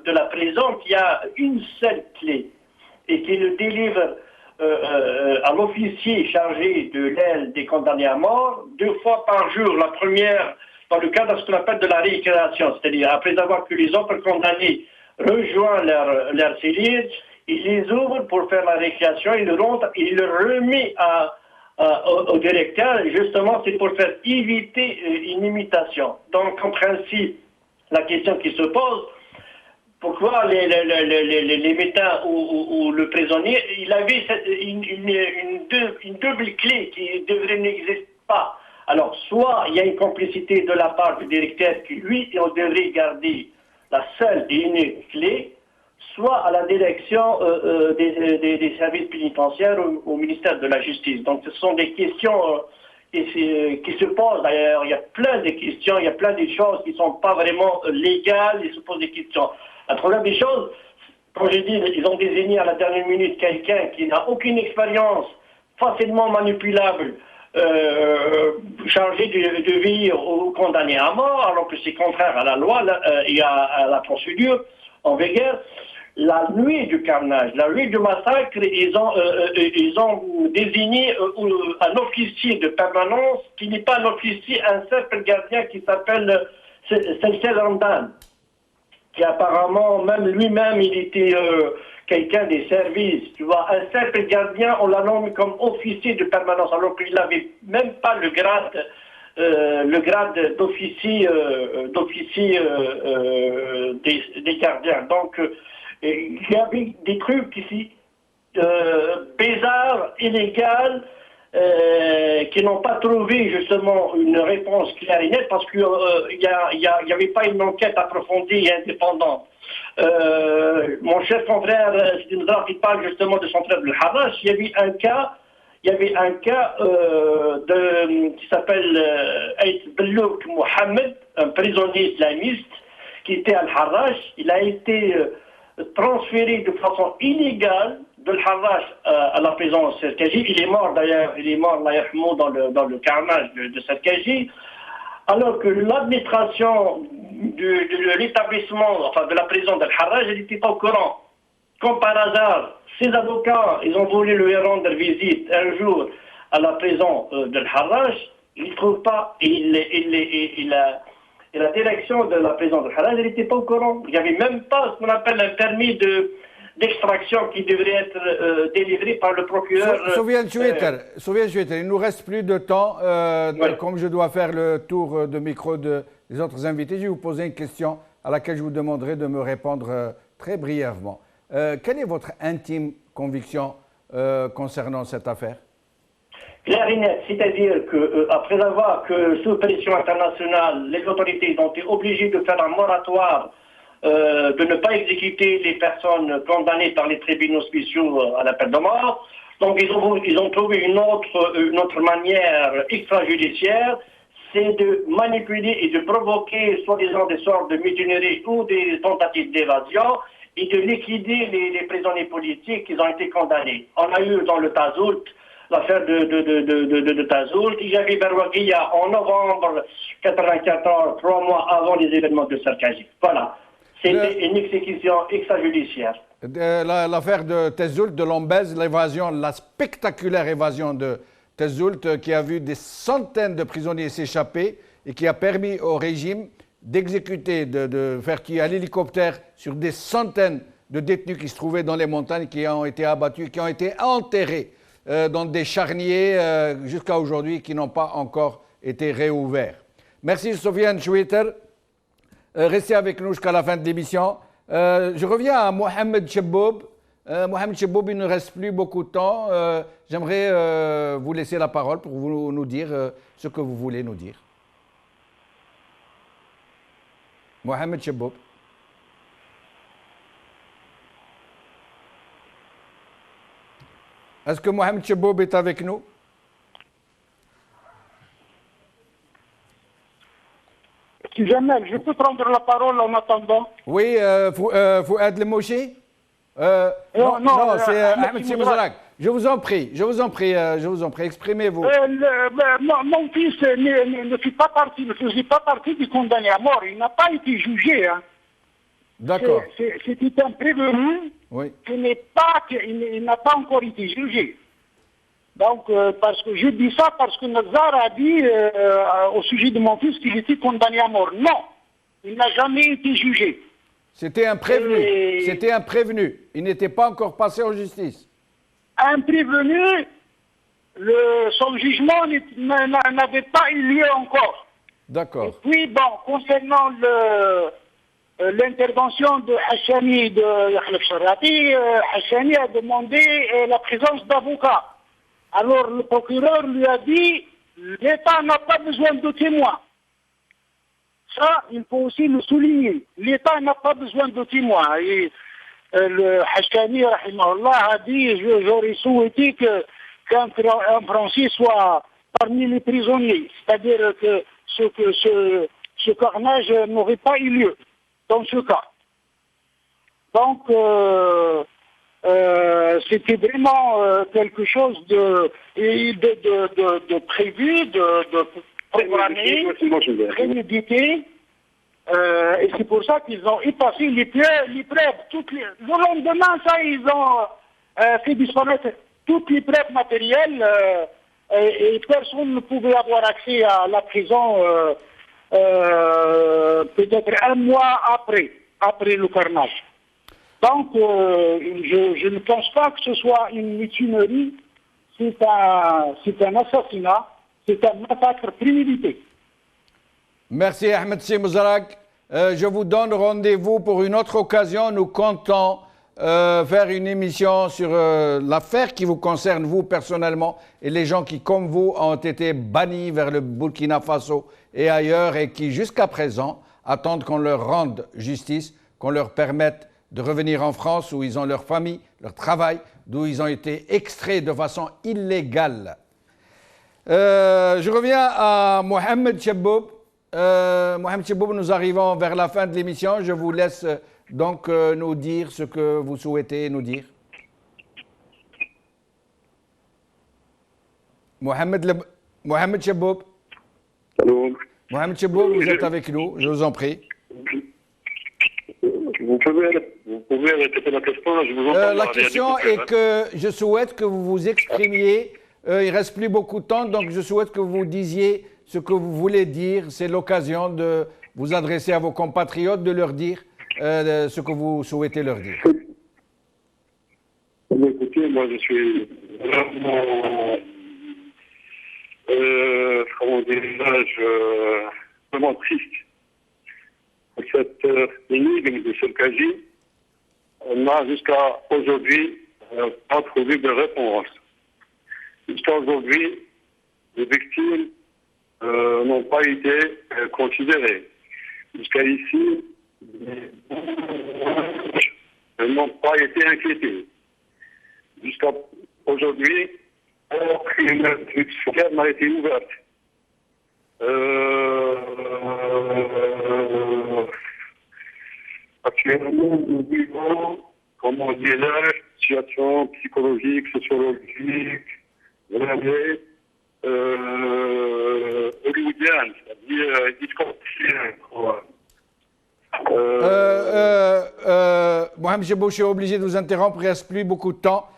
de la prison qui a une seule clé et qui le délivre à l'officier chargé de l'aile des condamnés à mort 2 fois par jour. La première, dans le cadre de ce qu'on appelle de la récréation, c'est-à-dire après avoir que les autres condamnés rejoignent leur cellule, il les ouvre pour faire la récréation, il le rentre, il le remet au directeur, justement c'est pour faire éviter une imitation. Donc en principe, la question qui se pose, pourquoi les médecins ou le prisonnier, il avait une double clé qui devrait n'existe pas. Alors, soit il y a une complicité de la part du directeur qui, lui, on devrait garder la seule et unique clé, soit à la direction des services pénitentiaires au ministère de la Justice. Donc, ce sont des questions qui se posent. D'ailleurs, il y a plein de questions, il y a plein de choses qui ne sont pas vraiment légales, il se pose des questions. La première des choses, comme je dis, ils ont désigné à la dernière minute quelqu'un qui n'a aucune expérience, facilement manipulable, chargé de veiller aux condamnés à mort, alors que c'est contraire à la loi et à la procédure en vigueur. La nuit du carnage, la nuit du massacre, ils ont désigné un officier de permanence qui n'est pas un officier, un simple gardien qui s'appelle Selsel Ramdan, qui apparemment, même lui-même, il était quelqu'un des services, tu vois. Un simple gardien, on l'a nommé comme officier de permanence, alors qu'il n'avait même pas le grade d'officier des gardiens. Donc, il y avait des trucs ici bizarres, illégaux, qui n'ont pas trouvé justement une réponse claire et nette parce qu'il n'y avait pas une enquête approfondie et indépendante. Mon cher confrère Sidinzar qui parle justement de son frère le Harrach, il y avait un cas qui s'appelle Aït Bellouk Mohamed, un prisonnier islamiste qui était à Al-Harrach. Il a été transféré de façon illégale de Al-Harrach à la prison de Serkaji. Il est mort d'ailleurs, dans le carnage de Serkaji, alors que l'administration de l'établissement, enfin de la prison d'Al-Harrach, elle n'était pas au courant. Comme par hasard, ses avocats, ils ont voulu lui rendre visite un jour à la prison d'Al-Harrach, ils ne trouvent pas, et la direction de la prison d'Al-Harrach, elle n'était pas au courant. Il n'y avait même pas ce qu'on appelle un permis d'extraction qui devrait être délivré par le procureur. Souviens Choueter, il nous reste plus de temps. Oui. Comme je dois faire le tour de micro des autres invités, je vais vous poser une question à laquelle je vous demanderai de me répondre très brièvement. Quelle est votre intime conviction concernant cette affaire? Clair et net, c'est-à-dire qu'après avoir que sous pression internationale, les autorités ont été obligées de faire un moratoire, de ne pas exécuter les personnes condamnées par les tribunaux spéciaux à la peine de mort. Donc ils ont trouvé une autre manière extrajudiciaire, c'est de manipuler et de provoquer soi-disant des sortes de mutineries ou des tentatives d'évasion et de liquider les prisonniers politiques qui ont été condamnés. On a eu dans le Tazoult l'affaire de Tazoult. Il y avait Barwaguiya en novembre 1994, 3 mois avant les événements de Serkaji. Voilà. C'était une exécution extrajudiciaire. L'affaire de Tazoult, de Lombez, la spectaculaire évasion de Tazoult qui a vu des centaines de prisonniers s'échapper et qui a permis au régime d'exécuter, de faire tirer à l'hélicoptère sur des centaines de détenus qui se trouvaient dans les montagnes, qui ont été abattus, qui ont été enterrés dans des charniers jusqu'à aujourd'hui qui n'ont pas encore été réouverts. Merci Sofiane Choueter. Restez avec nous jusqu'à la fin de l'émission. Je reviens à Mohamed Chebboub. Mohamed Chebboub, il ne reste plus beaucoup de temps. J'aimerais vous laisser la parole pour vous nous dire ce que vous voulez nous dire. Mohamed Chebboub. Est-ce que Mohamed Chebboub est avec nous? Si jamais, je peux prendre la parole en attendant? Oui, Fouad Lemouchi. Non, c'est Ahmed Chebbouzrak. Je vous en prie, exprimez-vous. Mon fils ne faisait pas partie du condamné à mort. Il n'a pas été jugé. Hein. D'accord. C'était un prévenu il n'a pas encore été jugé. Donc, parce que je dis ça parce que Nazar a dit au sujet de mon fils qu'il était condamné à mort. Non, il n'a jamais été jugé. C'était un prévenu. Il n'était pas encore passé en justice. Un prévenu, son jugement n'avait pas eu lieu encore. D'accord. Et puis, bon, concernant l'intervention de Hachani de Khalef Sharati, Hachani a demandé la présence d'avocats. Alors le procureur lui a dit l'État n'a pas besoin de témoins. Ça, il faut aussi le souligner. L'État n'a pas besoin de témoins. Et le Hachani, rahimahullah, a dit j'aurais souhaité qu'un Français soit parmi les prisonniers. C'est-à-dire que ce carnage n'aurait pas eu lieu dans ce cas. Donc, c'était vraiment quelque chose de prévu, de programmé, prémédité. Et c'est pour ça qu'ils ont effacé les preuves. Le lendemain, ça, ils ont fait disparaître toutes les preuves matérielles et personne ne pouvait avoir accès à la prison peut-être un mois après le carnage. Donc, je ne pense pas que ce soit une mutinerie, c'est un assassinat, c'est un massacre prémédité. Merci Ahmed Simouzarak. Je vous donne rendez-vous pour une autre occasion. Nous comptons faire une émission sur l'affaire qui vous concerne, vous personnellement, et les gens qui, comme vous, ont été bannis vers le Burkina Faso et ailleurs et qui, jusqu'à présent, attendent qu'on leur rende justice, qu'on leur permette de revenir en France où ils ont leur famille, leur travail, d'où ils ont été extraits de façon illégale. Je reviens à Mohamed Cheboub. Mohamed Cheboub, nous arrivons vers la fin de l'émission. Je vous laisse donc nous dire ce que vous souhaitez nous dire. Mohamed Cheboub. Allô. Mohamed Cheboub, vous êtes avec nous, je vous en prie. Vous pouvez répéter la question, je vous entends. La question est que je souhaite que vous vous exprimiez. Il ne reste plus beaucoup de temps, donc je souhaite que vous disiez ce que vous voulez dire. C'est l'occasion de vous adresser à vos compatriotes, de leur dire ce que vous souhaitez leur dire. Écoutez, moi je suis vraiment, comment dirais-je, vraiment triste. Cette énigme de Serkaji, on n'a jusqu'à aujourd'hui pas trouvé de réponse. Jusqu'à aujourd'hui, les victimes n'ont pas été considérées. Jusqu'à ici, elles n'ont pas été inquiétées. Jusqu'à aujourd'hui, aucune judiciaire n'a été ouverte. Actuellement, nous vivons, comment dirais-je, situation psychologique, sociologique, vraiment hollywoodienne, c'est-à-dire discontine. Mohamed Cheboub, je suis obligé de vous interrompre, il ne reste plus beaucoup de temps.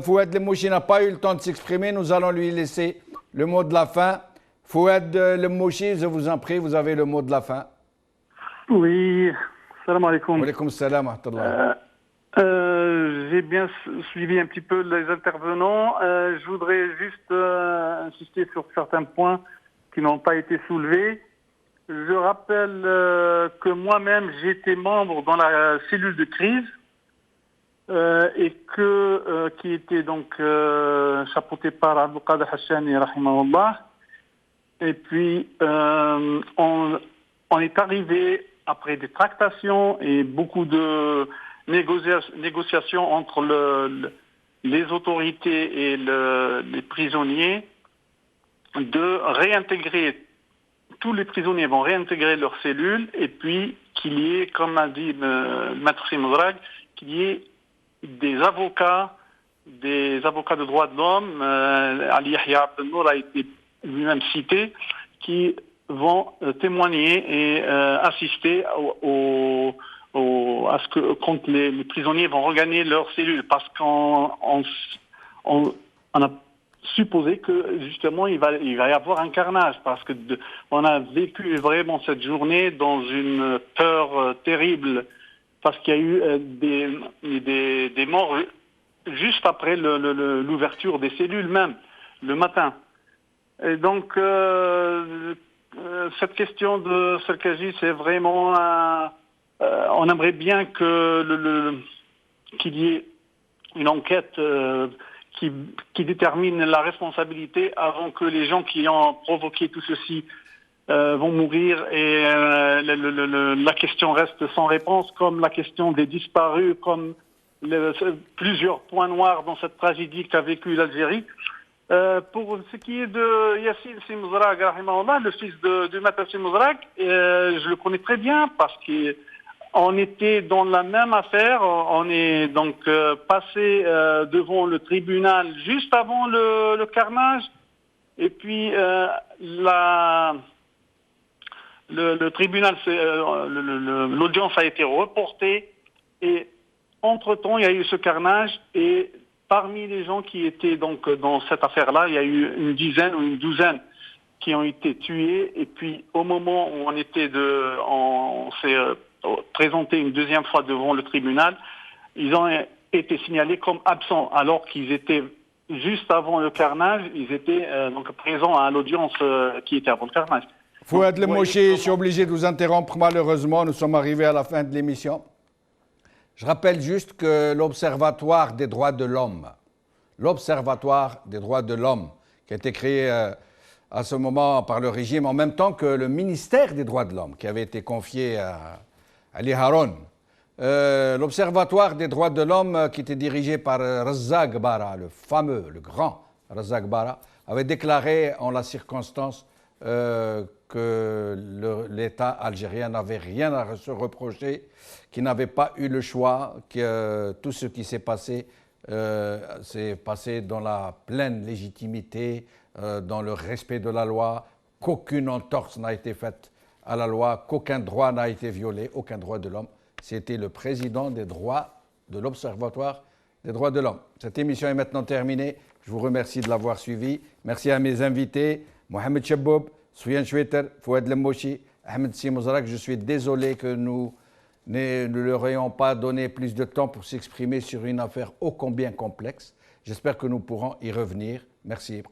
Fouad Lemouchi n'a pas eu le temps de s'exprimer, nous allons lui laisser le mot de la fin. Fouad Lemouchi, je vous en prie, vous avez le mot de la fin. Oui, salam alaikum. Wa alaikum salam wa rahmatullah. J'ai bien suivi un petit peu les intervenants. Je voudrais juste insister sur certains points qui n'ont pas été soulevés. Je rappelle que moi-même, j'étais membre dans la cellule de crise et qui était donc chapeautée par Abdelkader Hachani, rahimahullah. Et puis, on est arrivé, après des tractations et beaucoup de négociations entre les autorités et les prisonniers, de réintégrer, tous les prisonniers vont réintégrer leurs cellules, et puis qu'il y ait, comme a dit le maître Simouzarak, qu'il y ait des avocats des avocats de droits de l'homme, Ali Yahya Abdelnour a été lui-même cité, qui vont témoigner et assister à ce que quand les prisonniers vont regagner leurs cellules, parce qu'on a supposé que justement il va y avoir un carnage, parce que on a vécu vraiment cette journée dans une peur terrible, parce qu'il y a eu des morts juste après l'ouverture des cellules même, le matin. Et donc cette question de Serkaji, c'est vraiment on aimerait bien qu'il y ait une enquête qui détermine la responsabilité avant que les gens qui ont provoqué tout ceci vont mourir, et la question reste sans réponse, comme la question des disparus, comme plusieurs points noirs dans cette tragédie qu'a vécue l'Algérie. Pour ce qui est de Yassine Simzrak, le fils de Maître Simzrak, je le connais très bien parce qu'on était dans la même affaire. On est donc passé devant le tribunal juste avant le carnage, et puis le tribunal, l'audience a été reportée, et entre-temps, il y a eu ce carnage, et parmi les gens qui étaient donc dans cette affaire-là, il y a eu une dizaine ou une douzaine qui ont été tués. Et puis, au moment où on s'est présenté une deuxième fois devant le tribunal, ils ont été signalés comme absents, alors qu'ils étaient juste avant le carnage, ils étaient donc présents à l'audience qui était avant le carnage. Fouad Lemouchi, je suis obligé de vous interrompre. Malheureusement, nous sommes arrivés à la fin de l'émission. Je rappelle juste que l'Observatoire des droits de l'homme, qui a été créé à ce moment par le régime, en même temps que le ministère des droits de l'homme, qui avait été confié à Ali Haroun. L'Observatoire des droits de l'homme, qui était dirigé par Razak Bara, le grand Razak Bara, avait déclaré en la circonstance que l'État algérien n'avait rien à se reprocher, qu'il n'avait pas eu le choix, que tout ce qui s'est passé dans la pleine légitimité, dans le respect de la loi, qu'aucune entorse n'a été faite à la loi, qu'aucun droit n'a été violé, aucun droit de l'homme. C'était le président des droits de l'Observatoire des droits de l'homme. Cette émission est maintenant terminée. Je vous remercie de l'avoir suivie. Merci à mes invités, Mohamed Chaboub, Soufiane Choueter, Fouad Lemouchi, Ahmed Simzrak. Je suis désolé que nous ne leur ayons pas donné plus de temps pour s'exprimer sur une affaire ô combien complexe. J'espère que nous pourrons y revenir. Merci.